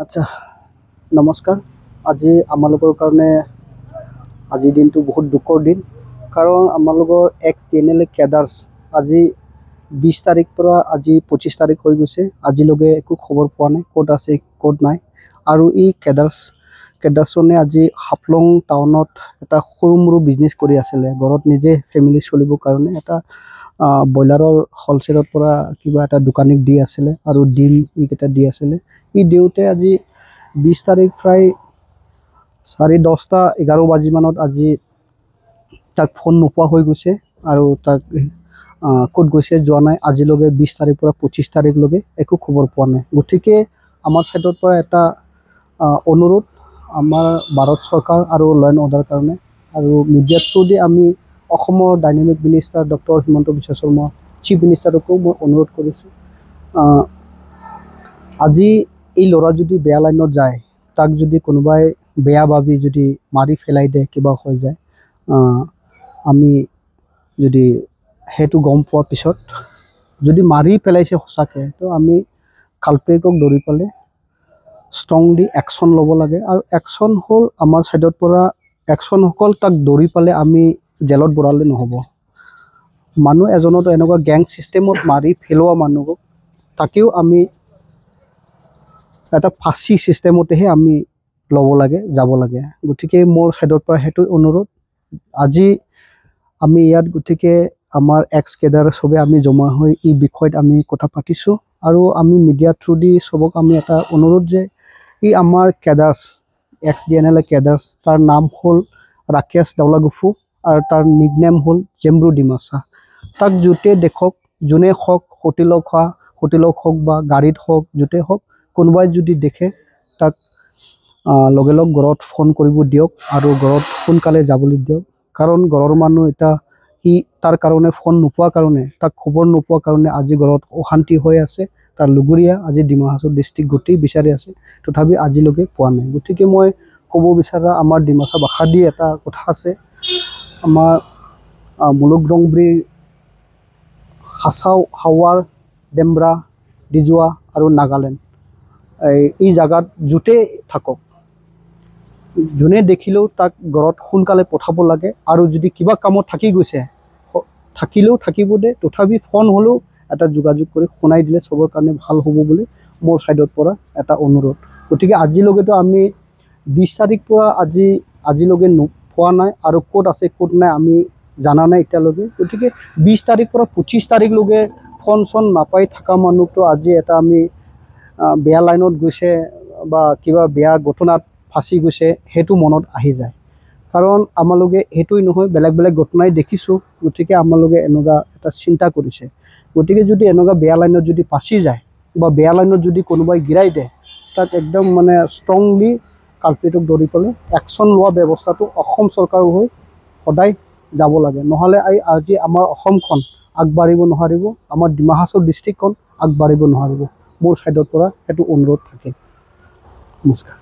আচ্ছা, নমস্কাৰ। আজি আমালোকৰ কাৰণে আজিৰ দিনটো বহুত দুখৰ দিন, কাৰণ আমালোকৰ এক্স TNLA কেডাৰ্ছ আজি 20 তাৰিখ পৰা আজি 25 তাৰিখ হৈ গৈছে। আজিলৈকে একো খবৰ পোৱা নাই, ক'ত আছে ক'ত নাই। আৰু এই কেডাৰ্ছনে আজি হাফলং টাউনত এটা সৰু মৰু বিজনেছ কৰি আছিলে, ঘৰত নিজে ফেমিলি চলিবৰ কাৰণে এটা ব্ৰইলাৰৰ হ'লচেলৰ পৰা কিবা এটা দোকানীক দি আছিলে আৰু ডিম এইকেইটা দি আছিলে। ই দিওঁতে আজি 20 তাৰিখ প্ৰায় 10:30 11 বাজি মানত আজি তাক ফোন নোপোৱা হৈ গৈছে আৰু তাক ক'ত গৈছে যোৱা নাই। আজিলৈকে 20 তাৰিখ পৰা 25 তাৰিখলৈকে একো খবৰ পোৱা নাই। গতিকে আমাৰ ছাইডৰ পৰা এটা অনুৰোধ আমাৰ ভাৰত চৰকাৰ আৰু ল এণ্ড অৰ্ডাৰ কাৰণে, আৰু মিডিয়াৰ থ্ৰুদি আমি অসমৰ dynamic minister doctor Himanta Biswa Sarma chief মিনিষ্টাৰকো মই অনুৰোধ কৰিছোঁ, আজি এই ল'ৰা যদি বেয়া লাইনত যায়, তাক যদি কোনোবাই বেয়া ভাবি যদি মাৰি পেলাই দিয়ে, কিবা হৈ যায়, আমি যদি সেইটো গম পোৱাৰ পিছত যদি মাৰি পেলাইছে সঁচাকৈ, তো আমি কালপেৰিকক ধৰি পেলাই ষ্ট্ৰংলি একশ্যন ল'ব লাগে। আৰু একশ্যন হ'ল আমাৰ ছাইডৰ পৰা একশ্যনসকল তাক ধৰি পেলাই আমি জেলত ভৰালে নহ'ব। মানুহ এজনতো এনেকুৱা গেং ছিষ্টেমত মাৰি পেলোৱা মানুহক তাকেও আমি এটা ফাঁচী ছিষ্টেমতেহে আমি ল'ব লাগে, যাব লাগে। গতিকে মোৰ ছাইডৰ পৰা সেইটো অনুৰোধ। আজি আমি ইয়াত গতিকে আমাৰ এক্স কেডাৰ চবে আমি জমা হৈ এই বিষয়ত আমি কথা পাতিছোঁ, আৰু আমি মিডিয়া থ্ৰুদি চবক আমি এটা অনুৰোধ যে এই আমাৰ কেডাৰ্ছ এক্স TNLA কেডাৰ্ছ, তাৰ নাম হ'ল ৰাকেশ দাউলাগুফু আৰু তাৰ নিক নেম হ'ল জেম্ব্ৰু ডিমাছা। তাক য'তে দেখক, যোনে হওক, হোটেলত হওক বা গাড়ীত হওক, য'তে হওক, কোনোবাই যদি দেখে তাক লগে লগ ঘৰত ফোন কৰিব দিয়ক আৰু ঘৰত সোনকালে যাবলৈ দিয়ক। কাৰণ ঘৰৰ মানুহ এতিয়া তাৰ কাৰণে ফোন নোপোৱাৰ কাৰণে, তাক খবৰ নোপোৱাৰ কাৰণে আজি ঘৰত অশান্তি হৈ আছে। তাৰ লগৰীয়া আজি ডিমা হাছাও ডিষ্ট্ৰিক্ট গোটেই বিচাৰি আছে, তথাপি আজিলৈকে পোৱা নাই। গতিকে মই ক'ব বিচৰা, আমাৰ ডিমাছা ভাষা দি এটা কথা আছে, আমাৰ মুলুক ৰংব্ৰি হাছাও, হাৱাৰ, ডেমব্ৰা, ডিজোৱা আৰু নাগালেণ্ড, এই জাগাত য'তেই থাকক, যোনে দেখিলেও তাক ঘৰত সোনকালে পঠাব লাগে। আৰু যদি কিবা কামত থাকি গৈছে, থাকিলেও থাকিব দে, তথাপি ফোন হ'লেও এটা যোগাযোগ কৰি শুনাই দিলে চবৰ কাৰণে ভাল হ'ব বুলি মোৰ ছাইডৰ পৰা এটা অনুৰোধ। গতিকে আজিলৈকেতো আমি 20 তাৰিখ পৰা আজিলৈকে পোৱা নাই, আৰু ক'ত আছে ক'ত নাই আমি জানা নাই এতিয়ালৈকে। গতিকে 20 তাৰিখ পৰা 25 তাৰিখলৈকে ফোন চোন নাপাই থকা মানুহটো আজি এটা আমি বেয়া লাইনত গৈছে বা কিবা বেয়া ঘটনাত ফাঁচি গৈছে, সেইটো মনত আহি যায়। কাৰণ আমালোকে সেইটোৱেই নহয়, বেলেগ বেলেগ ঘটনাই দেখিছোঁ। গতিকে আমালোকে এনেকুৱা এটা চিন্তা কৰিছে। গতিকে যদি এনেকুৱা বেয়া লাইনত যদি ফাঁচি যায় বা বেয়া লাইনত যদি কোনোবাই গিৰাই দিয়ে, তাক একদম মানে ষ্ট্ৰংলি কালপেৰিটক ধৰি পেলাই একশ্যন লোৱা ব্যৱস্থাটো অসম চৰকাৰৰ হৈ সদায় যাব লাগে। নহ'লে আজি আমাৰ অসমখন আগবাঢ়িব নোৱাৰিব, আমাৰ ডিমা হাছাও ডিষ্ট্ৰিক্টখন আগবাঢ়িব নোৱাৰিব। মোৰ ছাইডৰ পৰা সেইটো অনুৰোধ থাকে। নমস্কাৰ।